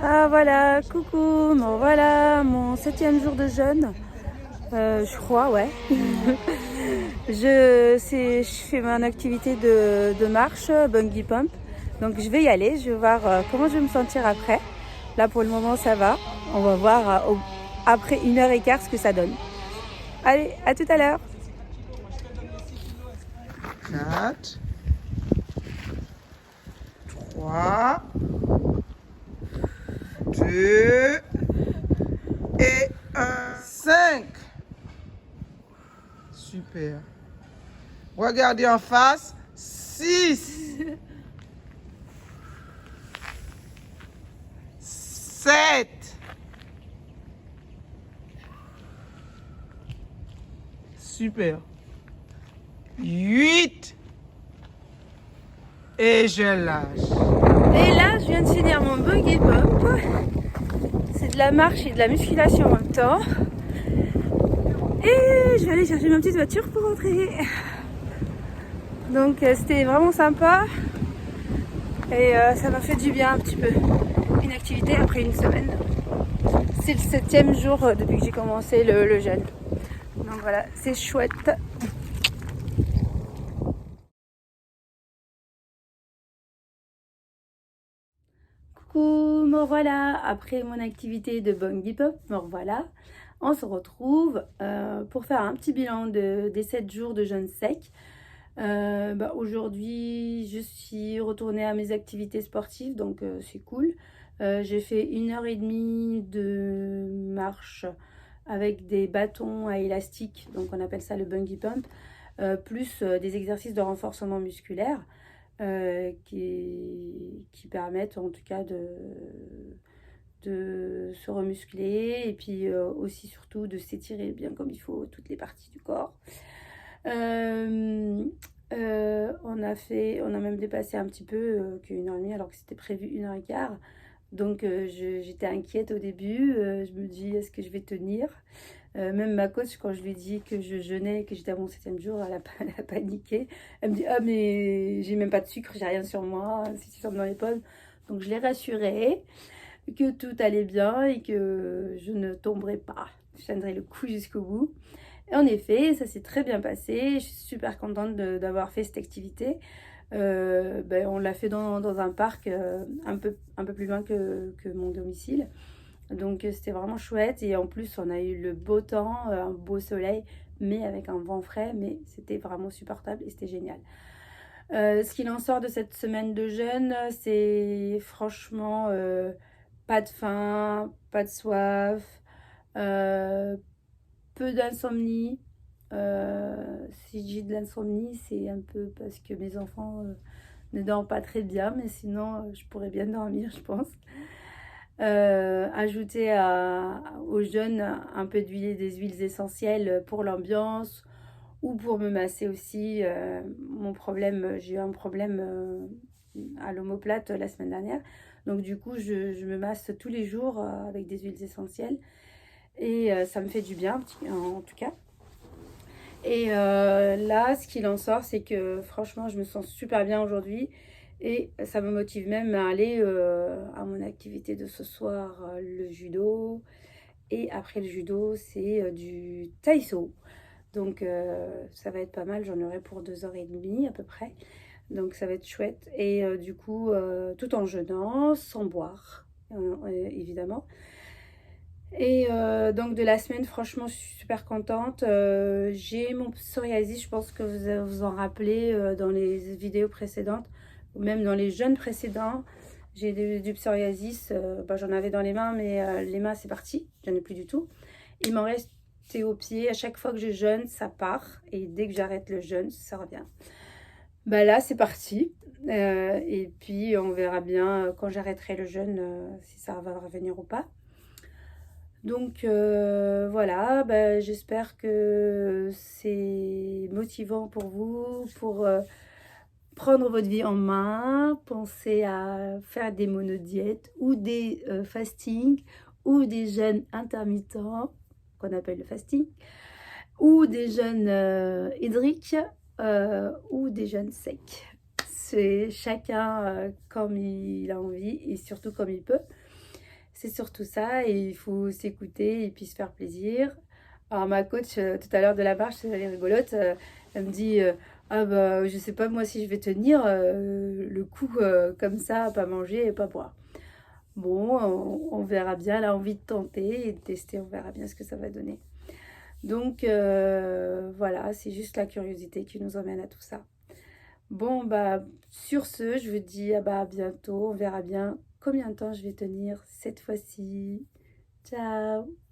Ah voilà, coucou, bon voilà mon 7e jour de jeûne, je crois, ouais. Je fais mon activité de marche, bungee pump, donc je vais y aller, je vais voir comment je vais me sentir après. Là pour le moment ça va, on va voir après 1h15 ce que ça donne. Allez, à tout à l'heure. 4, 3, 2 et 1. 5. Super. Regardez en face. 6, 7, 8 et je lâche. Et là je viens de finir mon bungee pump. C'est de la marche et de la musculation en même temps. Et je vais aller chercher ma petite voiture pour rentrer. Donc c'était vraiment sympa. Et ça m'a fait du bien un petit peu. Une activité après une semaine. C'est le 7e jour depuis que j'ai commencé le jeûne. Donc voilà, c'est chouette. Coucou, me revoilà. Après mon activité de bungee pump, me revoilà. On se retrouve pour faire un petit bilan des 7 jours de jeûne sec. Aujourd'hui, je suis retournée à mes activités sportives, donc c'est cool. J'ai fait 1h30 de marche avec des bâtons à élastique, donc on appelle ça le bungee pump, plus des exercices de renforcement musculaire qui permettent en tout cas de se remuscler et puis aussi surtout de s'étirer bien comme il faut toutes les parties du corps. On a même dépassé un petit peu qu'1h30 alors que c'était prévu 1h15. Donc j'étais inquiète au début, je me dis est-ce que je vais tenir. Même ma coach, quand je lui ai dit que je jeûnais et que j'étais à mon 7e jour, elle a paniqué. Elle me dit ah mais j'ai même pas de sucre, j'ai rien sur moi, si tu sors dans les pommes. Donc je l'ai rassurée que tout allait bien et que je ne tomberais pas. Je tiendrai le coup jusqu'au bout. Et en effet, ça s'est très bien passé. Je suis super contente d'avoir fait cette activité. On l'a fait dans un parc un peu plus loin que mon domicile. Donc c'était vraiment chouette. Et en plus, on a eu le beau temps, un beau soleil, mais avec un vent frais. Mais c'était vraiment supportable et c'était génial. Ce qu'il en sort de cette semaine de jeûne, c'est franchement pas de faim, pas de soif, euh, peu d'insomnie. Si j'ai de l'insomnie, c'est un peu parce que mes enfants ne dorment pas très bien, mais sinon, je pourrais bien dormir, je pense. Ajouter au jeûne un peu d'huile et des huiles essentielles pour l'ambiance ou pour me masser aussi. J'ai eu un problème à l'omoplate la semaine dernière. Donc du coup, je me masse tous les jours avec des huiles essentielles. Et ça me fait du bien, en tout cas. Et là, ce qu'il en sort, c'est que franchement, je me sens super bien aujourd'hui. Et ça me motive même à aller à mon activité de ce soir, le judo. Et après le judo, c'est du taïso. Donc ça va être pas mal, j'en aurai pour 2h30 à peu près. Donc ça va être chouette. Et du coup, tout en jeûnant, sans boire, évidemment. Et donc de la semaine, franchement, je suis super contente. J'ai mon psoriasis, je pense que vous vous en rappelez dans les vidéos précédentes, ou même dans les jeûnes précédents. J'ai du psoriasis, j'en avais dans les mains, mais les mains c'est parti, j'en ai plus du tout. Il m'en restait aux pieds, à chaque fois que je jeûne, ça part, et dès que j'arrête le jeûne, ça revient. Là c'est parti, et puis on verra bien quand j'arrêterai le jeûne si ça va revenir ou pas. Donc voilà, j'espère que c'est motivant pour vous, pour prendre votre vie en main, penser à faire des monodiètes ou des fastings ou des jeûnes intermittents, qu'on appelle le fasting, ou des jeûnes hydriques ou des jeûnes secs. C'est chacun comme il a envie et surtout comme il peut. C'est surtout ça et il faut s'écouter et puis se faire plaisir. Alors ma coach tout à l'heure de la marche, elle est rigolote, elle me dit ah bah je sais pas moi si je vais tenir le coup comme ça, pas manger et pas boire. Bon, on verra bien, elle a envie de tenter et de tester, on verra bien ce que ça va donner. Donc voilà, c'est juste la curiosité qui nous emmène à tout ça. Bon, bah, sur ce, je vous dis bah, à bientôt. On verra bien combien de temps je vais tenir cette fois-ci. Ciao!